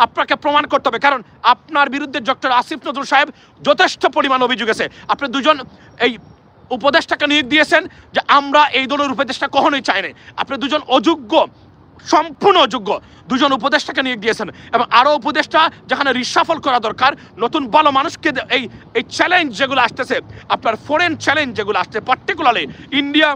আপনাকে প্রমাণ করতে হবে, কারণ আপনার বিরুদ্ধে ডক্টর আসিফ নজরুল সাহেব যথেষ্ট পরিমাণ অভিযোগ আছে। আপনি দুজন এই উপদেষ্টাকে নিয়োগ দিয়েছেন যে আমরা এই দলের উপদেষ্টা কখনোই চাই না। আপনি দুজন অযোগ্য, সম্পূর্ণ অযোগ্য দুজন উপদেষ্টাকে নিয়োগ দিয়েছেন, এবং আরও উপদেষ্টা যেখানে রিসাফল করা দরকার, নতুন ভালো মানুষকে এই চ্যালেঞ্জ যেগুলো আসতেছে, আপনার ফরেন চ্যালেঞ্জ যেগুলো আসছে, পার্টিকুলারলি ইন্ডিয়া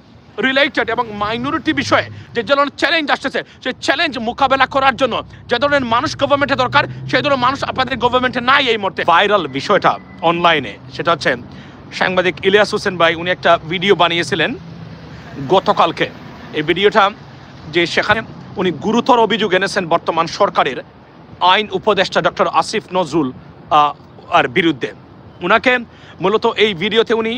রিলেটেড এবং মাইনরিটি বিষয়ে যে ধরনের চ্যালেঞ্জ আসতেছে, সেই চ্যালেঞ্জ মোকাবেলা করার জন্য যে ধরনের মানুষ গভর্নমেন্টে দরকার, সেই ধরনের মানুষ আপনাদের গভর্নমেন্টে নাই এই মুহূর্তে। ভাইরাল বিষয়টা অনলাইনে, সেটা হচ্ছে সাংবাদিক ইলিয়াস হোসেন ভাই, উনি একটা ভিডিও বানিয়েছিলেন গতকালকে। এই ভিডিওটা যে সেখানে উনি গুরুতর অভিযোগ এনেছেন বর্তমান সরকারের আইন উপদেষ্টা ডক্টর আসিফ নজরুল আর বিরুদ্ধে। উনাকে মূলত এই ভিডিওতে উনি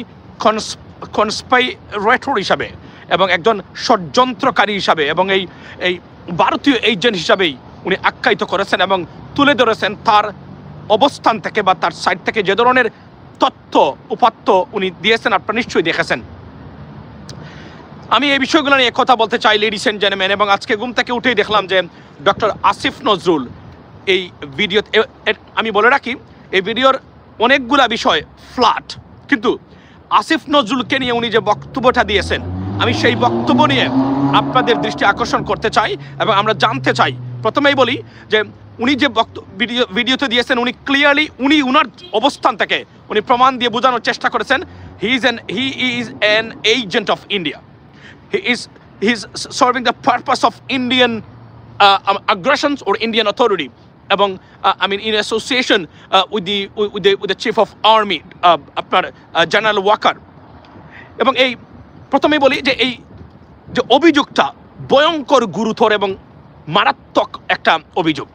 কনস্পাইরেটর হিসাবে এবং একজন ষড়যন্ত্রকারী হিসাবে এবং এই ভারতীয় এজেন্ট হিসাবেই উনি আখ্যায়িত করেছেন এবং তুলে ধরেছেন তার অবস্থান থেকে বা তার সাইড থেকে যে ধরনের তথ্য উপাত্ত উনি দিয়েছেন, আপনারা নিশ্চয়ই দেখেছেন। আমি এই বিষয়গুলো নিয়ে কথা বলতে চাই লেডিস এন্ড জেন্টলম্যান, এবং আজকে ঘুম থেকে উঠেই দেখলাম যে ডক্টর আসিফ নজরুল এই ভিডিও, আমি বলে রাখি এই ভিডিওর অনেকগুলা বিষয় ফ্ল্যাট, কিন্তু আসিফ নজরুলকে নিয়ে উনি যে বক্তব্যটা দিয়েছেন, আমি সেই বক্তব্য নিয়ে আপনাদের দৃষ্টি আকর্ষণ করতে চাই এবং আমরা জানতে চাই। প্রথমেই বলি যে উনি যে ভিডিওতে দিয়েছেন, উনি ক্লিয়ারলি উনার অবস্থান থেকে উনি প্রমাণ দিয়ে বোঝানোর চেষ্টা করেছেন he is an agent of India, he is serving the purpose of Indian aggressions or Indian authority, এবং I mean in association with the chief of army আপনার জেনারেল ওয়াকার। এবং এই প্রথমেই বলি যে এই যে অভিযোগটা ভয়ঙ্কর গুরুতর এবং মারাত্মক একটা অভিযোগ।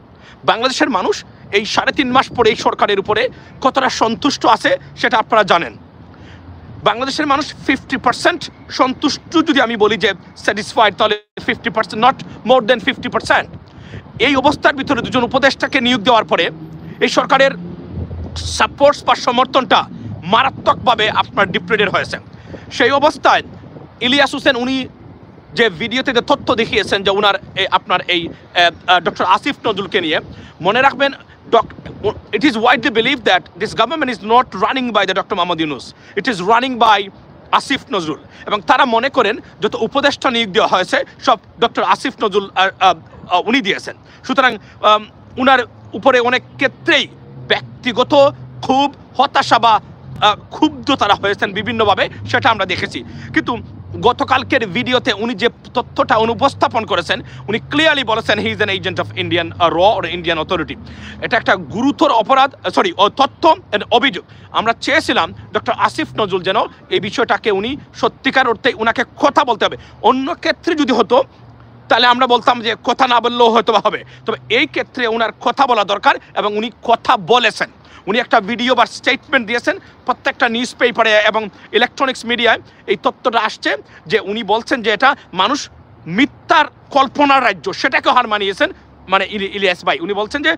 বাংলাদেশের মানুষ এই 3.5 মাস পরে এই সরকারের উপরে কতটা সন্তুষ্ট আছে সেটা আপনারা জানেন। বাংলাদেশের মানুষ 50% সন্তুষ্ট, যদি আমি বলি যে স্যাটিসফাইড, তাহলে 50%, নট মোর দেন 50%। এই অবস্থার ভিতরে দুজন উপদেষ্টাকে নিয়োগ দেওয়ার পরে এই সরকারের সাপোর্টস বা সমর্থনটা মারাত্মকভাবে আপনার ডিপ্রেডেড হয়েছে। সেই অবস্থায় ইলিয়াস হোসেন উনি যে ভিডিওতে যে তথ্য দেখিয়েছেন যে উনার আপনার এই ডক্টর আসিফ নজরুলকে নিয়ে, মনে রাখবেন it is widely believed that this government is not running by the Dr. Mohammad Yunus, it is running by Asif Nazrul, এবং তারা মনে করেন যত উপদেষ্টা নিয়োগ দেওয়া হয়েছে সব ডক্টর আসিফ নজরুল উনি দিয়েছেন। সুতরাং উনার উপরে অনেক ক্ষেত্রেই ব্যক্তিগত খুব হতাশা বা ক্ষুব্ধ তারা হয়েছেন বিভিন্নভাবে, সেটা আমরা দেখেছি। কিন্তু গতকালকের ভিডিওতে উনি যে তথ্যটা উপস্থাপন করেছেন, উনি ক্লিয়ারলি বলেছেন he is an agent of Indian র অর ইন্ডিয়ান অথরিটি। এটা একটা গুরুতর অপরাধ, তথ্য অভিযোগ। আমরা চেয়েছিলাম ডক্টর আসিফ নজরুল যেন এই বিষয়টাকে উনি সত্যিকার অর্থে উনাকে কথা বলতে হবে। অন্য ক্ষেত্রে যদি হতো তাহলে আমরা বলতাম যে কথা না বললেও হয়তো হবে, তবে এই ক্ষেত্রে ওনার কথা বলা দরকার এবং উনি কথা বলেছেন। উনি একটা ভিডিও বা স্টেটমেন্ট দিয়েছেন, প্রত্যেকটা নিউজ পেপারে এবং ইলেকট্রনিক্স মিডিয়ায় এই তথ্যটা আসছে যে উনি বলছেন যে এটা মানুষ মিথ্যার কল্পনার রাজ্য, সেটাকে হার মানিয়েছেন। মানে ইলিয়াস ভাই উনি বলছেন যে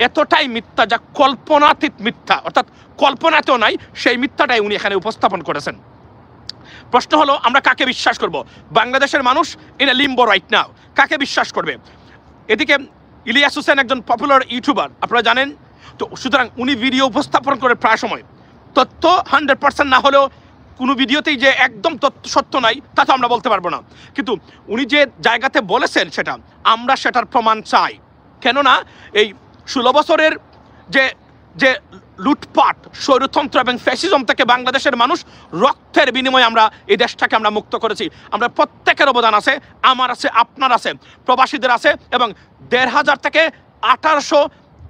এতটাই মিথ্যা যা কল্পনাতীত মিথ্যা, অর্থাৎ কল্পনাতেও নাই, সেই মিথ্যাটাই উনি এখানে উপস্থাপন করেছেন। প্রশ্ন হলো আমরা কাকে বিশ্বাস করব? বাংলাদেশের মানুষ in a limbo right now, কাকে বিশ্বাস করবে? এদিকে ইলিয়াস হোসেন একজন পপুলার ইউটিউবার, আপনারা জানেন তো, সুতরাং উনি ভিডিও উপস্থাপন করে প্রায় সময় তথ্য 100% না হলেও কোনো ভিডিওতেই যে একদম তথ্য সত্য নাই তা তো আমরা বলতে পারবো না, কিন্তু উনি যে জায়গাতে বলেছেন সেটা আমরা সেটার প্রমাণ চাই। কেননা এই 16 বছরের যে লুটপাট, স্বৈরতন্ত্র এবং ফ্যাসিজম থেকে বাংলাদেশের মানুষ রক্তের বিনিময়ে আমরা এই দেশটাকে আমরা মুক্ত করেছি। আমরা প্রত্যেকের অবদান আছে, আমার আছে, আপনার আছে, প্রবাসীদের আছে, এবং 1500 থেকে 1800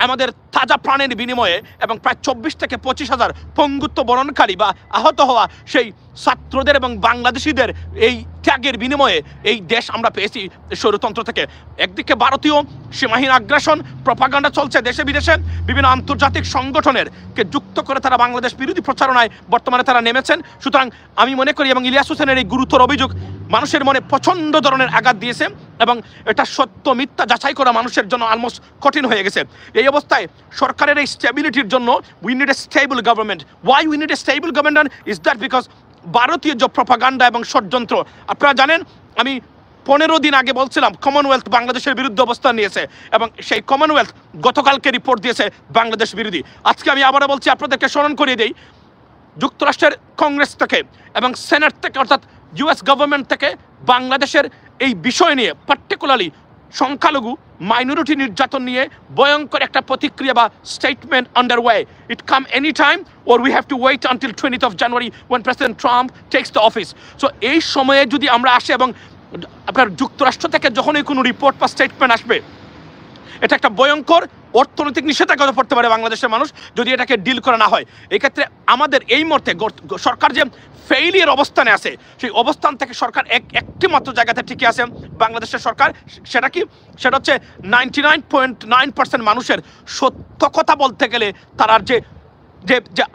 আমাদের তাজা প্রাণের বিনিময়ে এবং প্রায় 24 থেকে 25,000 পঙ্গুত্ব বরণকারী বা আহত হওয়া সেই ছাত্রদের এবং বাংলাদেশিদের এই ত্যাগের বিনিময়ে এই দেশ আমরা পেয়েছি স্বৈরতন্ত্র থেকে। একদিকে ভারতীয় সীমাহীন আগ্রাসন প্রপাগান্ডা চলছে দেশে বিদেশে, বিভিন্ন আন্তর্জাতিক সংগঠনেরকে যুক্ত করে তারা বাংলাদেশ বিরোধী প্রচারণায় বর্তমানে তারা নেমেছেন। সুতরাং আমি মনে করি, এবং ইলিয়াস হোসেনের এই গুরুতর অভিযোগ মানুষের মনে প্রচণ্ড ধরনের আঘাত দিয়েছে এবং এটা সত্য মিথ্যা যাচাই করা মানুষের জন্য অলমোস্ট কঠিন হয়ে গেছে। এই অবস্থায় সরকারের এই স্টেবিলিটির জন্য we need a stable government. Why we need a stable government is that because ভারতীয় যে প্রপাগান্ডা এবং ষড়যন্ত্র, আপনারা জানেন আমি 15 দিন আগে বলছিলাম কমনওয়েলথ বাংলাদেশের বিরুদ্ধে অবস্থান নিয়েছে এবং সেই কমনওয়েলথ গতকালকে রিপোর্ট দিয়েছে বাংলাদেশ বিরোধী। আজকে আমি আবারও বলছি, আপনাদেরকে স্মরণ করিয়ে দেই, যুক্তরাষ্ট্রের কংগ্রেস থেকে এবং সেনেট থেকে অর্থাৎ ইউএস গভর্নমেন্ট থেকে বাংলাদেশের এই বিষয় নিয়ে পার্টিকুলারলি সংখ্যালঘু মাইনরিটি নির্যাতন নিয়ে ভয়ঙ্কর একটা প্রতিক্রিয়া বা statement under way. It come any time or we have to wait until 20th of January when President Trump takes the office. So এই সময়ে যদি আমরা আসি এবং আপনার যুক্তরাষ্ট্র থেকে যখনই কোনো রিপোর্ট বা স্টেটমেন্ট আসবে, এটা একটা ভয়ঙ্কর অর্থনৈতিক নিষেধাজ্ঞা পড়তে পারে বাংলাদেশের মানুষ যদি এটাকে ডিল করা না হয়। এই ক্ষেত্রে আমাদের এই মুহূর্তে সরকার যে ফেইলিয়ার অবস্থানে আছে, সেই অবস্থান থেকে সরকার একটি মাত্র জায়গাতে টিকে আছে বাংলাদেশের সরকার। সেটা কি? সেটা হচ্ছে 99.9% মানুষের সত্য কথা বলতে গেলে তারা যে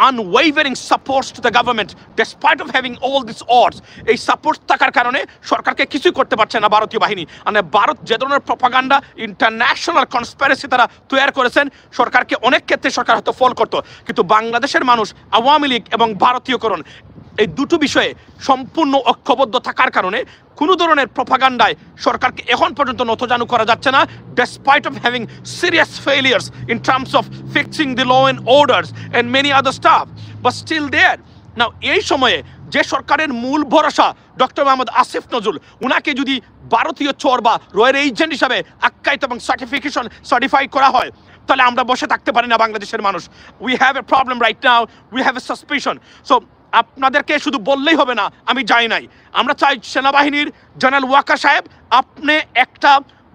unwavering supports to the government despite of having all these odds, এই সাপোর্ট থাকার কারণে সরকারকে কিছুই করতে পারছে না ভারতীয় বাহিনী। মানে ভারত যে ধরনের প্রপাগান্ডা ইন্টারন্যাশনাল কনস্পিরেসি তারা তৈরি করেছেন, সরকারকে অনেক ক্ষেত্রে সরকার হয়তো ফল করতো, কিন্তু বাংলাদেশের মানুষ আওয়ামী লীগ এবং ভারতীয়করণ এই দুটো বিষয়ে সম্পূর্ণ ঐক্যবদ্ধ থাকার কারণে কোনো ধরনের প্রপাগান্ডায় সরকারকে এখন পর্যন্ত নতজানু করা যাচ্ছে না, despite of having serious failures in terms of fixing the law and orders and many other stuff, but still there. Now এই সময়ে যে সরকারের মূল ভরসা ডক্টর মোহাম্মদ আসিফ নজরুল, উনাকে যদি ভারতীয় চোর বা রয়ের এজেন্ট হিসাবে আখ্যায়িত এবং সার্টিফাই করা হয়, তাহলে আমরা বসে থাকতে পারি না বাংলাদেশের মানুষ। We have a problem right now, we have a suspicion. So আপনাদেরকে শুধু বললেই হবে না আমি যাই নাই, আমরা চাই সেনাবাহিনীর জেনারেল ওয়াকার সাহেব আপনি একটা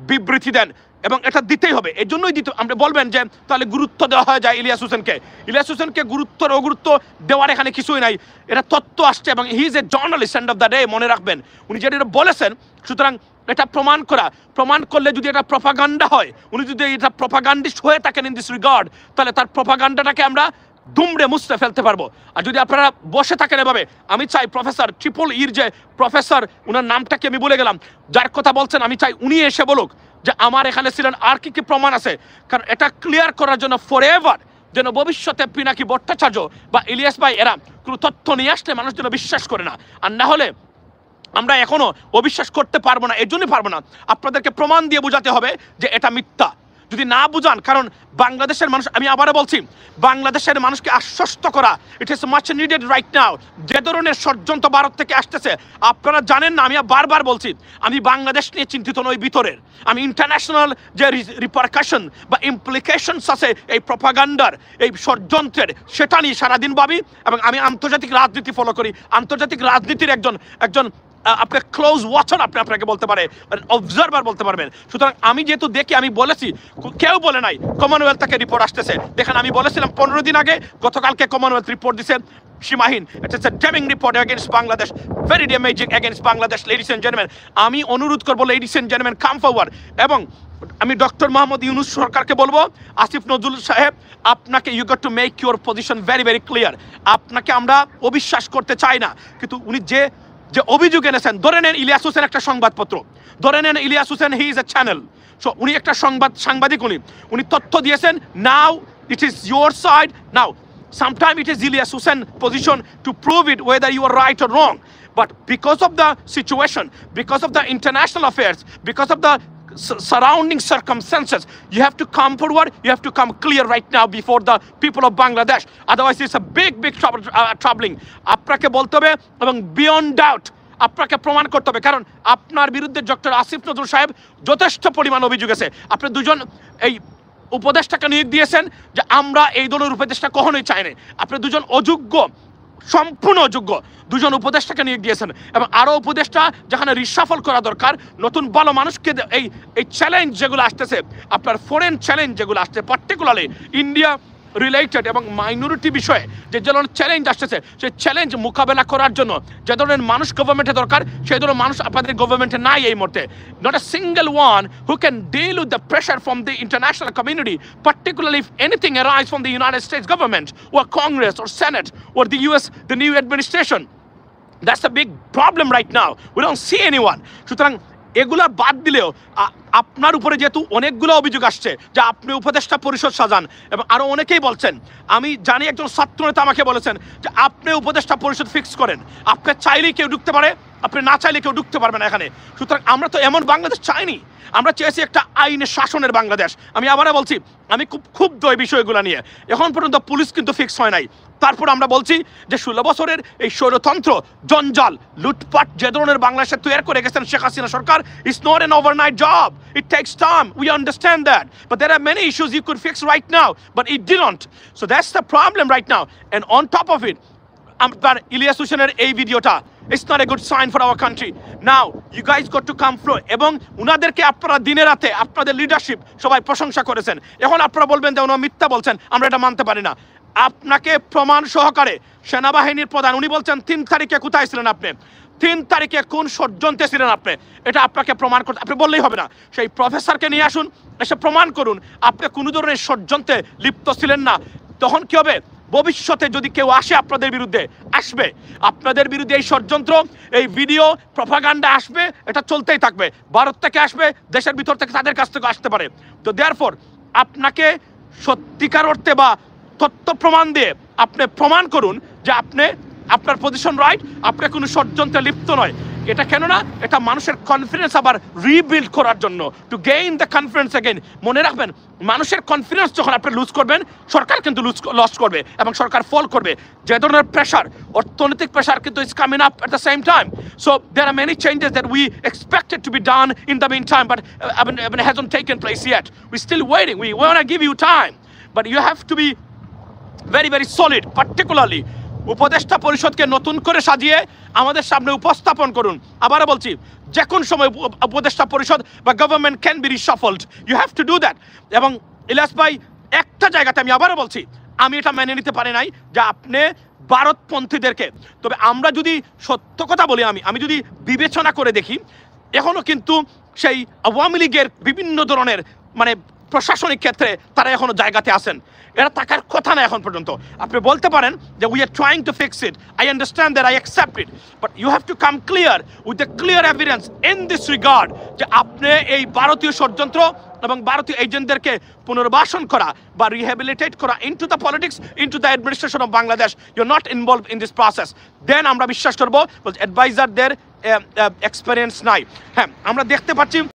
বিবৃতি দেন এবং এটা দিতেই হবে। এই জন্যই দিতে আমরা বলবেন যে তাহলে গুরুত্ব দেওয়া হয় যায় ইলিয়াস হোসেনকে গুরুত্ব অগুরুত্ব দেওয়ার এখানে কিছুই নাই, এটা তত্ত্ব আসছে এবং হি is A journalist end of the day, মনে রাখবেন উনি যেটা বলেছেন। সুতরাং এটা প্রমাণ করলে যদি এটা প্রপাগান্ডা হয়, উনি যদি এটা প্রপাগান্ডিস্ট হয়ে থাকেন ইন দিস রিগার্ড, তাহলে তার প্রপাগান্ডাটাকে আমরা দুমড়ে মুছতে ফেলতে পারবো। আর যদি আপনারা বসে থাকেন এভাবে, আমি চাই প্রফেসর ট্রিপল ইর যে প্রফেসর, উনার নামটাকে আমি বলে গেলাম, যার কথা বলছেন, আমি চাই উনি এসে বলুক যে আমার এখানে ছিলেন, আর কি কি প্রমাণ আছে। কারণ এটা ক্লিয়ার করার জন্য ফর এভার যেন ভবিষ্যতে পিনাকি ভট্টাচার্য বা ইলিয়াস ভাই এরা কোনো তথ্য নিয়ে আসলে মানুষ যেন বিশ্বাস করে না, আর না হলে আমরা এখনো অবিশ্বাস করতে পারবো না। এই জন্যই পারবো না, আপনাদেরকে প্রমাণ দিয়ে বোঝাতে হবে যে এটা মিথ্যা। যদি না বুঝান, কারণ বাংলাদেশের মানুষ, আমি আবারও বলছি, বাংলাদেশের মানুষকে আশ্বস্ত করা it is much needed right now. যে ধরনের ষড়যন্ত্র ভারত থেকে আসতেছে আপনারা জানেন না, আমি বারবার বলছি, আমি বাংলাদেশ নিয়ে চিন্তিত নই ভিতরের, আমি ইন্টারন্যাশনাল যে রিপারকাশন বা ইমপ্লিকেশনস আছে এই প্রপাগান্ডার, এই ষড়যন্ত্রের, সেটা নিয়ে সারাদিন ভাবি। এবং আমি আন্তর্জাতিক রাজনীতি ফলো করি, আন্তর্জাতিক রাজনীতির একজন আপনার ক্লোজ ওয়াচার আপনাকে বলতে পারে, অবজারভার বলতে পারবেন। সুতরাং আমি যেহেতু দেখি, আমি বলেছি, কেউ বলে নাই কমনওয়েলথ থেকে রিপোর্ট আসতেছে। দেখেন আমি বলেছিলাম 15 দিন আগে, গতকালকে কমনওয়েলথ রিপোর্ট দিছে সীমাহীন। It's a damning report against Bangladesh, very damaging against Bangladesh. Ladies and gentleman, আমি অনুরোধ করবো, ladies and gentleman come forward. এবং আমি ডক্টর মোহাম্মদ ইউনূস সরকারকে বলবো, আসিফ নজরুল সাহেব আপনাকে you got to make your position very very clear. আপনাকে আমরা অবিশ্বাস করতে চাই না, কিন্তু উনি যে অভিযোগ এনেছেন, ধরে নেন ইলিয়াস হোসেন একটা সংবাদপত্র, ধরে নেন Ilias Hossain he is a channel, so উনি একটা সাংবাদিক, উনি তথ্য দিয়েছেন। Now it is your side, now sometime it is Ilias Hossain position to prove it whether you are right or wrong. But because of the situation, because of the international affairs, because of the surrounding circumstances, you have to come forward, you have to come clear right now before the people of Bangladesh, otherwise it's a big troubling. আপনাকে বলতে হবে এবং beyond doubt আপনাকে প্রমাণ করতে হবে, কারণ আপনার বিরুদ্ধে ডক্টর আসিফ নজরুল সাহেব যথেষ্ট পরিমাণ অভিযোগ আছে। আপনি দুজন এই উপদেষ্টাকে নিয়োগ দিয়েছেন যে আমরা এই ধরনের উপদেষ্টা কখনোই চাই না। আপনি দুজন অযোগ্য, সম্পূর্ণ অযোগ্য দুজন উপদেষ্টাকে নিয়োগ দিয়েছেন, এবং আরও উপদেষ্টা যেখানে রিসাফল করা দরকার, নতুন ভালো মানুষকে এই চ্যালেঞ্জ যেগুলো আসতেছে, আপনার ফরেন চ্যালেঞ্জ যেগুলো আসছে, পার্টিকুলারলি ইন্ডিয়া রিলেটেড এবং মাইনরিটি বিষয়ে যে ধরনের চ্যালেঞ্জ আসতেছে, সেই চ্যালেঞ্জ মোকাবেলা করার জন্য যে ধরনের মানুষ গভর্নমেন্টে দরকার, সেই ধরনের মানুষ আপনাদের গভর্নমেন্টে নাই এই মুহূর্তে। Not a single one who can deal with the pressure from the international community, particularly if anything arises from the United States government or Congress or Senate or the US, the new administration. That's a big problem right now. We don't see anyone. সুতরাং এগুলা বাদ দিলেও আপনার উপরে যেহেতু অনেকগুলো অভিযোগ আসছে যে আপনি উপদেষ্টা পরিষদ সাজান, এবং আরও অনেকেই বলছেন, আমি জানি একজন ছাত্রনেতা আমাকে বলেছেন যে আপনি উপদেষ্টা পরিষদ ফিক্স করেন, আপনি চাইলেই কেউ ঢুকতে পারে, আপনি না চাইলে কেউ ঢুকতে পারবে না এখানে। সুতরাং আমরা তো এমন বাংলাদেশ চাইনি, আমরা চেয়েছি একটা আইনে শাসনের বাংলাদেশ। আমি আবারও বলছি, আমি খুব ক্ষুব্ধ এই বিষয়গুলো নিয়ে। এখন পর্যন্ত পুলিশ কিন্তু ফিক্স হয় নাই। তারপর আমরা বলছি যে 16 বছরের এই স্বৈরতন্ত্র, জঞ্জাল, লুটপাট যে ধরনের বাংলাদেশে তৈরি করে গেছেন শেখ হাসিনা সরকার, it's not an overnight job, it takes time, we understand that, but there are many issues you could fix right now, but it didn't. So that's the problem right now. And on top of it, আপনার ইলিয়াস হোসেনের এই ভিডিওটা, it's not a good sign for our country. Now you guys got to come flow, এবং উনাদেরকে আপনারা দিনে রাতে আপনাদের লিডারশিপ সবাই প্রশংসা করেছেন। এখন আপনারা বলবেন যে উনি মিথ্যা বলছেন, আমরা এটা মানতে পারি না। আপনাকে প্রমাণ সহকারে সেনাবাহিনীর প্রধান উনি বলছেন 3 তারিখে কোথায় ছিলেন আপনি, 3 তারিখে কোন ষড়যন্ত্রে ছিলেন আপনি, এটা আপনাকে প্রমাণ করতে, আপনি বললেই হবে না। সেই প্রফেসরকে নিয়ে আসুন, এসে প্রমাণ করুন আপনি কোনো ধরনের ষড়যন্ত্রে লিপ্ত ছিলেন না। তখন কি হবে, ভবিষ্যতে যদি কেউ আসে আপনাদের বিরুদ্ধে, আসবে আপনাদের বিরুদ্ধে এই ষড়যন্ত্র, এই ভিডিও প্রপাগান্ডা আসবে, এটা চলতেই থাকবে। ভারত থেকে আসবে, দেশের ভিতর থেকে তাদের কাছ থেকে আসতে পারে। তো দেয়ারফর আপনাকে সত্যিকার অর্থে বা তথ্য প্রমাণ দিয়ে আপনি প্রমাণ করুন যে আপনি আপনার পজিশন রাইট, আপনি কোনো ষড়যন্ত্রে লিপ্ত নয়। এটা কেন না, এটা মানুষের কনফিডেন্স আবার রিবিল্ড করার জন্য, to gain the confidence again. মনে রাখবেন, মানুষের কনফিডেন্স যখন আপনি লুজ করবেন, সরকার কিন্তু লস করবে এবং সরকার ফল করবে। যে ধরনের প্রেশার, অর্থনৈতিক প্রেশার কিন্তু is coming up at the same time. So there are many changes that we expected to be done in the meantime, but hasn't taken place yet. We're still waiting. We want to give you time, but you have to be very, very solid, particularly উপদেষ্টা পরিষদকে নতুন করে সাজিয়ে আমাদের সামনে উপস্থাপন করুন। আবারও বলছি, যে কোন সময় উপদেষ্টা পরিষদ বা government can be reshuffled, you have to do that. এবং ইলিয়াস ভাই, একটা জায়গাতে আমি আবারও বলছি, আমি এটা মেনে নিতে পারি নাই যে আপনি ভারতপন্থীদেরকে, তবে আমরা যদি সত্য কথা বলি, আমি যদি বিবেচনা করে দেখি, এখনও কিন্তু সেই আওয়ামী লীগের বিভিন্ন ধরনের মানে প্রশাসনিক ক্ষেত্রে তারা এখনো জায়গাতে আছেন, এরা থাকার কথা না এখন পর্যন্ত। আপনি বলতে পারেন যে we are trying to fix it, I understand that, I accept it, but you have to come clear with the clear evidence in this regard যে আপনি এই ভারতীয় ষড়যন্ত্র এবং ভারতীয় এজেন্টদেরকে পুনর্বাসন করা বা রিহ্যাবিলিটেট করা into the politics, into the administration of Bangladesh, you are not involve in this process. Then আমরা বিশ্বাস করবো অ্যাডভাইজারদের এক্সপিরিয়েন্স নাই। হ্যাঁ, আমরা দেখতে পাচ্ছি